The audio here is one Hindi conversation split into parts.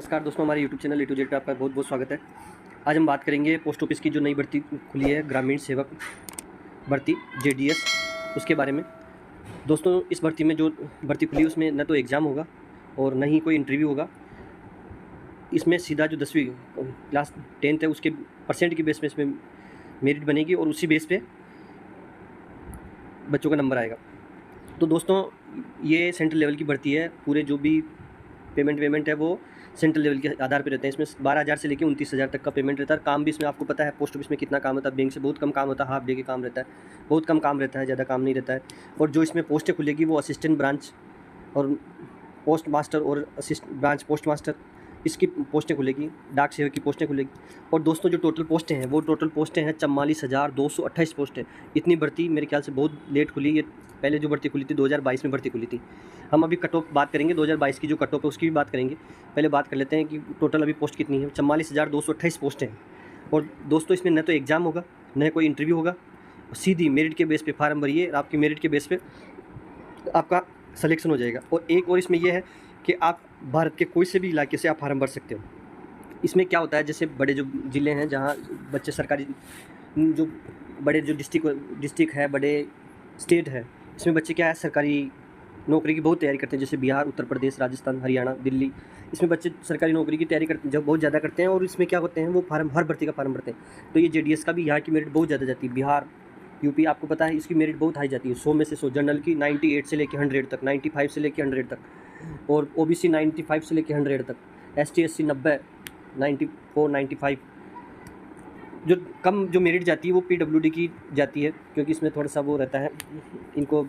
नमस्कार दोस्तों, हमारे YouTube channel A to Z पे आपका बहुत बहुत स्वागत है। आज हम बात करेंगे पोस्ट ऑफिस की जो नई भर्ती खुली है, ग्रामीण सेवक भर्ती जेडीएस, उसके बारे में। दोस्तों, इस भर्ती में जो भर्ती खुली है उसमें न तो एग्ज़ाम होगा और न ही कोई इंटरव्यू होगा। इसमें सीधा जो 10वीं क्लास 10th है उसके परसेंट की बेस पे इसमें मेरिट बनेगी और उसी बेस पे बच्चों का नंबर आएगा। तो दोस्तों, ये सेंट्रल लेवल की भर्ती है। पूरे जो भी पेमेंट है वो सेंट्रल लेवल के आधार पे रहते हैं। इसमें 12,000 से लेकर 29,000 तक का पेमेंट रहता है। काम भी इसमें आपको पता है पोस्ट ऑफिस में कितना काम होता है। बैंक से बहुत कम काम होता है, हाफ डे के काम रहता है, बहुत कम काम रहता है, ज़्यादा काम नहीं रहता है। और जो इसमें पोस्टें खुलेगी वो असिस्टेंट ब्रांच और पोस्ट मास्टर और ब्रांच पोस्ट मास्टर, इसकी पोस्टें खुलेगी। डाक सेवक की पोस्टें खुलेगी। और दोस्तों, जो टोटल पोस्टें हैं वो टोटल पोस्टें हैं 44,228 पोस्टें। इतनी भर्ती मेरे ख्याल से बहुत लेट खुली। ये पहले जो भर्ती खुली थी 2022 में भर्ती खुली थी। हम अभी कट ऑफ बात करेंगे, 2022 की जो कट ऑफ है उसकी भी बात करेंगे। पहले बात कर लेते हैं कि टोटल अभी पोस्ट कितनी है। 44,228 पोस्टें हैं। और दोस्तों, इसमें न तो एग्ज़ाम होगा, न कोई इंटरव्यू होगा। सीधी मेरिट के बेस पे फार्म भरिए, आपकी मेरिट के बेस पे आपका सिलेक्शन हो जाएगा। और एक और इसमें यह है कि आप भारत के कोई से भी इलाके से आप फार्म भर सकते हो। इसमें क्या होता है, जैसे बड़े जो ज़िले हैं जहाँ बच्चे सरकारी जो बड़े जो डिस्ट्रिक्ट है, बड़े स्टेट है, इसमें बच्चे क्या है सरकारी नौकरी की बहुत तैयारी करते हैं। जैसे बिहार, उत्तर प्रदेश, राजस्थान, हरियाणा, दिल्ली, इसमें बच्चे सरकारी नौकरी की तैयारी करते हैं, जब बहुत ज़्यादा करते हैं। और इसमें क्या होते हैं, वो फार्म हर भर्ती का फार्म भरते हैं। तो ये जेडीएस का भी यहाँ की मेरिट बहुत ज़्यादा जाती है। बिहार, यूपी, आपको पता है इसकी मेरिट बहुत हाई जाती है। 100 में से 100। जनरल की 98 से लेकर 100 तक, 95 से लेकर 100 तक, और ओबीसी 95 से लेकर 100 तक, एसटी एससी 90, 94, 95। जो कम जो मेरिट जाती है वो पीडब्ल्यूडी की जाती है, क्योंकि इसमें थोड़ा सा वो रहता है, इनको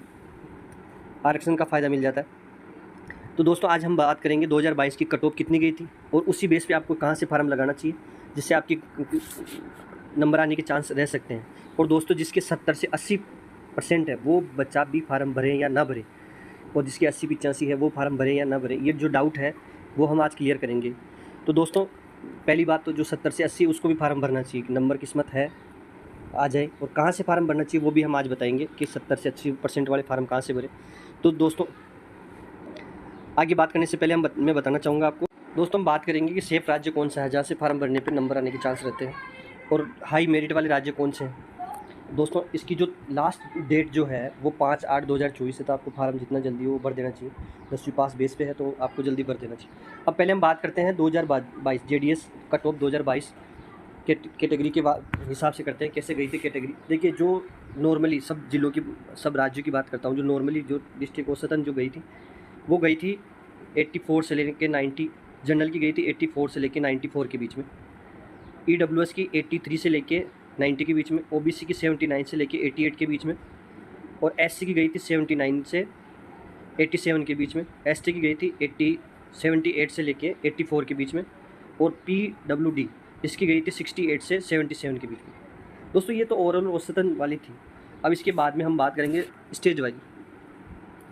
आरक्षण का फ़ायदा मिल जाता है। तो दोस्तों, आज हम बात करेंगे 2022 की कट ऑफ कितनी गई थी और उसी बेस पे आपको कहाँ से फार्म लगाना चाहिए जिससे आपकी नंबर आने के चांस रह सकते हैं। और दोस्तों, जिसके 70 से 80% है वो बच्चा भी फार्म भरें या ना भरें, और जिसकी 80-85 है वो फार्म भरें या ना भरें, ये जो डाउट है वो हम आज क्लियर करेंगे। तो दोस्तों, पहली बात तो जो 70 से 80 उसको भी फार्म भरना चाहिए कि नंबर किस्मत है आ जाए। और कहाँ से फार्म भरना चाहिए वो भी हम आज बताएंगे कि 70 से 80% वाले फार्म कहाँ से भरें। तो दोस्तों, आगे बात करने से पहले मैं बताना चाहूँगा आपको, दोस्तों हम बात करेंगे कि सेफ राज्य कौन सा है जहाँ से फार्म भरने पे नंबर आने के चांस रहते हैं, और हाई मेरिट वाले राज्य कौन से हैं। दोस्तों, इसकी जो लास्ट डेट जो है वो 5/8/2024 है। तो आपको फार्म जितना जल्दी हो भर देना चाहिए। 10वीं पास बेस पे है तो आपको जल्दी भर देना चाहिए। अब पहले हम बात करते हैं 2022 जेडीएस कट ऑफ 2022 कैटेगरी के हिसाब से करते हैं, कैसे गई थी कैटेगरी। देखिए, जो नॉर्मली सब जिलों की, सब राज्यों की बात करता हूँ, जो नॉर्मली जो डिस्ट्रिक्ट औसतन जो गई थी वो गई थी 84 से लेकर 90। जनरल की गई थी 84 से लेकर 94 के बीच में। ईडब्ल्यूएस की 83 से लेकर 90 के बीच में। ओबीसी की 79 से लेकर 88 के बीच में। और एससी की गई थी 79 से 87 के बीच में। एसटी की गई थी 78 से लेकर 84 के बीच में। और पीडब्ल्यूडी इसकी गई थी 68 से 77 के बीच में। दोस्तों, ये तो ओवरऑल औसतन वाली थी। अब इसके बाद में हम बात करेंगे स्टेज वाइज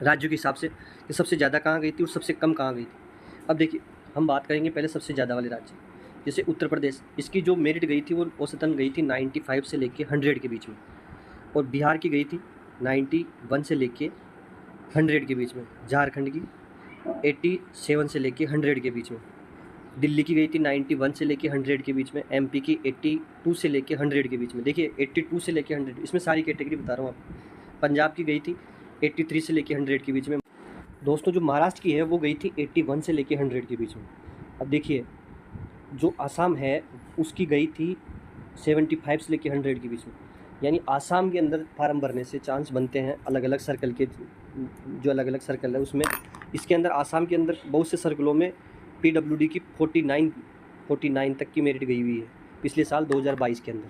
राज्यों के हिसाब से कि सबसे ज़्यादा कहाँ गई थी और सबसे कम कहाँ गई थी। अब देखिए, हम बात करेंगे पहले सबसे ज़्यादा वाले राज्य, जैसे उत्तर प्रदेश। इसकी जो मेरिट गई थी वो औसतन गई थी 95 से लेके 100 के बीच में। और बिहार की गई थी 91 से लेके 100 के बीच में। झारखंड की 87 से लेके 100 के बीच में। दिल्ली की गई थी 91 से लेके 100 के बीच में। एमपी की 82 से लेके 100 के बीच में। देखिए, 82 से लेके 100, इसमें सारी कैटेगरी बता रहा हूँ आपको। पंजाब की गई थी 83 से लेके 100 के बीच में। दोस्तों, जो महाराष्ट्र की है वो गई थी 81 से लेके 100 के बीच में। अब देखिए, जो आसाम है उसकी गई थी 75 से लेके 100 के बीच में। यानी आसाम के अंदर फार्म भरने से चांस बनते हैं अलग अलग सर्कल के, जो अलग अलग सर्कल है उसमें। इसके अंदर आसाम के अंदर बहुत से सर्कलों में पीडब्ल्यूडी की 49 तक की मेरिट गई हुई है। पिछले साल 2022 के अंदर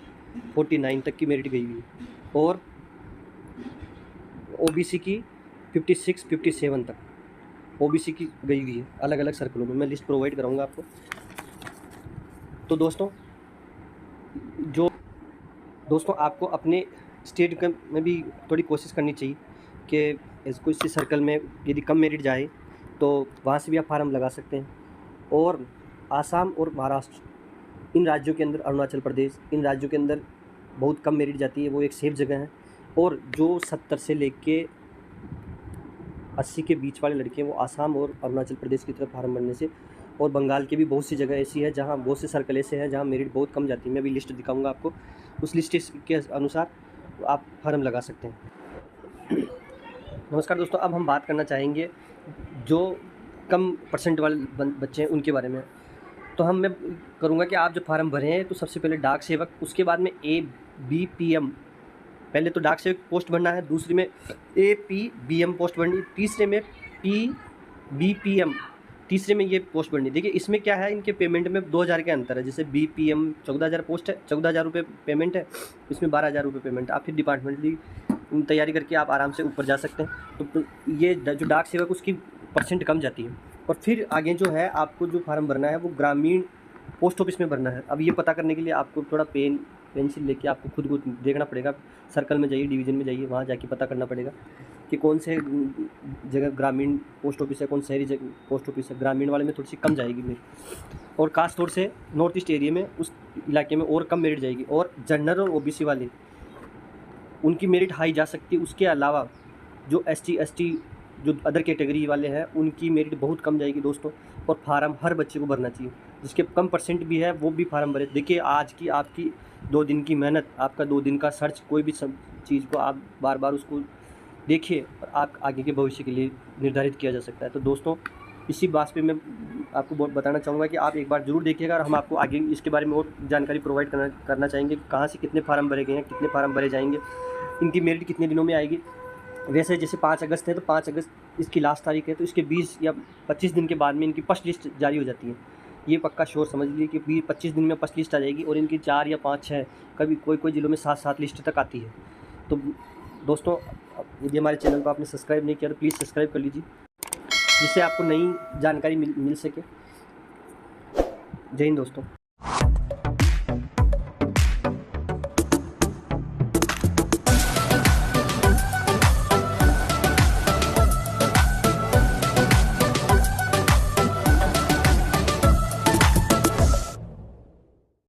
49 तक की मेरिट गई हुई है। और ओबीसी की 56-57 तक ओबीसी की गई हुई है अलग अलग सर्कलों में। मैं लिस्ट प्रोवाइड कराऊंगा आपको। तो दोस्तों आपको अपने स्टेट में भी थोड़ी कोशिश करनी चाहिए कि इसको इसी सर्कल में यदि कम मेरिट जाए तो वहाँ से भी आप फार्म लगा सकते हैं। और आसाम और महाराष्ट्र, इन राज्यों के अंदर, अरुणाचल प्रदेश, इन राज्यों के अंदर बहुत कम मेरिट जाती है। वो एक सेफ जगह है। और जो 70 से लेके 80 के बीच वाले लड़के हैं वो आसाम और अरुणाचल प्रदेश की तरफ फार्म भरने से और बंगाल की भी बहुत सी जगह ऐसी है जहाँ बहुत से सर्कल ऐसे हैं जहाँ मेरिट बहुत कम जाती है। मैं अभी लिस्ट दिखाऊंगा आपको, उस लिस्ट के अनुसार आप फार्म लगा सकते हैं। नमस्कार दोस्तों, अब हम बात करना चाहेंगे जो कम परसेंट वाले बच्चे हैं उनके बारे में। तो मैं करूँगा कि आप जो फार्म भरे हैं तो सबसे पहले डाक सेवक, उसके बाद में ABPM, पहले तो डाक सेवक पोस्ट भरना है, दूसरे में APBM पोस्ट भरनी, तीसरे में PBPM, तीसरे में ये पोस्ट भरनी। देखिए इसमें क्या है, इनके पेमेंट में 2000 के अंतर है। जैसे BPM 14,000 पोस्ट है, 14,000 रुपये पेमेंट है, इसमें 12,000 रुपये पेमेंट है। आप फिर डिपार्टमेंटली तैयारी करके आप आराम से ऊपर जा सकते हैं। तो ये जो डाक सेवक उसकी परसेंट कम जाती है। और फिर आगे जो है आपको जो फार्म भरना है वो ग्रामीण पोस्ट ऑफिस में भरना है। अब ये पता करने के लिए आपको थोड़ा पेंसिल लेके आपको खुद को देखना पड़ेगा, सर्कल में जाइए, डिवीज़न में जाइए, वहाँ जाके पता करना पड़ेगा कि कौन से जगह ग्रामीण पोस्ट ऑफिस है, कौन शहरी जगह पोस्ट ऑफिस है। ग्रामीण वाले में थोड़ी सी कम जाएगी मेरी, और खास तौर से नॉर्थ ईस्ट एरिया में उस इलाके में और कम मेरिट जाएगी। और जनरल और OBC वाले उनकी मेरिट हाई जा सकती है। उसके अलावा जो ST ST जो अदर कैटेगरी वाले हैं उनकी मेरिट बहुत कम जाएगी दोस्तों। और फार्म हर बच्चे को भरना चाहिए, जिसके कम परसेंट भी है वो भी फार्म भरे। देखिए आज की आपकी 2 दिन की मेहनत, आपका 2 दिन का सर्च, कोई भी सब चीज़ को आप बार बार उसको देखिए और आप आगे के भविष्य के लिए निर्धारित किया जा सकता है। तो दोस्तों इसी बात पे मैं आपको बहुत बताना चाहूँगा कि आप एक बार ज़रूर देखिएगा, और हम आपको आगे इसके बारे में और जानकारी प्रोवाइड करना चाहेंगे, कहाँ से कितने फार्म भरे गए हैं, कितने फार्म भरे जाएंगे, इनकी मेरिट कितने दिनों में आएगी। वैसे जैसे 5 अगस्त है तो 5 अगस्त इसकी लास्ट तारीख है, तो इसके 20 या 25 दिन के बाद में इनकी फर्स्ट लिस्ट जारी हो जाती है। ये पक्का श्योर समझ लीजिए कि 25 दिन में फर्स्ट लिस्ट आ जाएगी, और इनकी 4 या 5, 6, कभी कोई जिलों में 7 लिस्ट तक आती है। तो दोस्तों यदि हमारे चैनल को आपने सब्सक्राइब नहीं किया तो प्लीज़ सब्सक्राइब कर लीजिए, जिससे आपको नई जानकारी मिल सके। जय हिंद दोस्तों।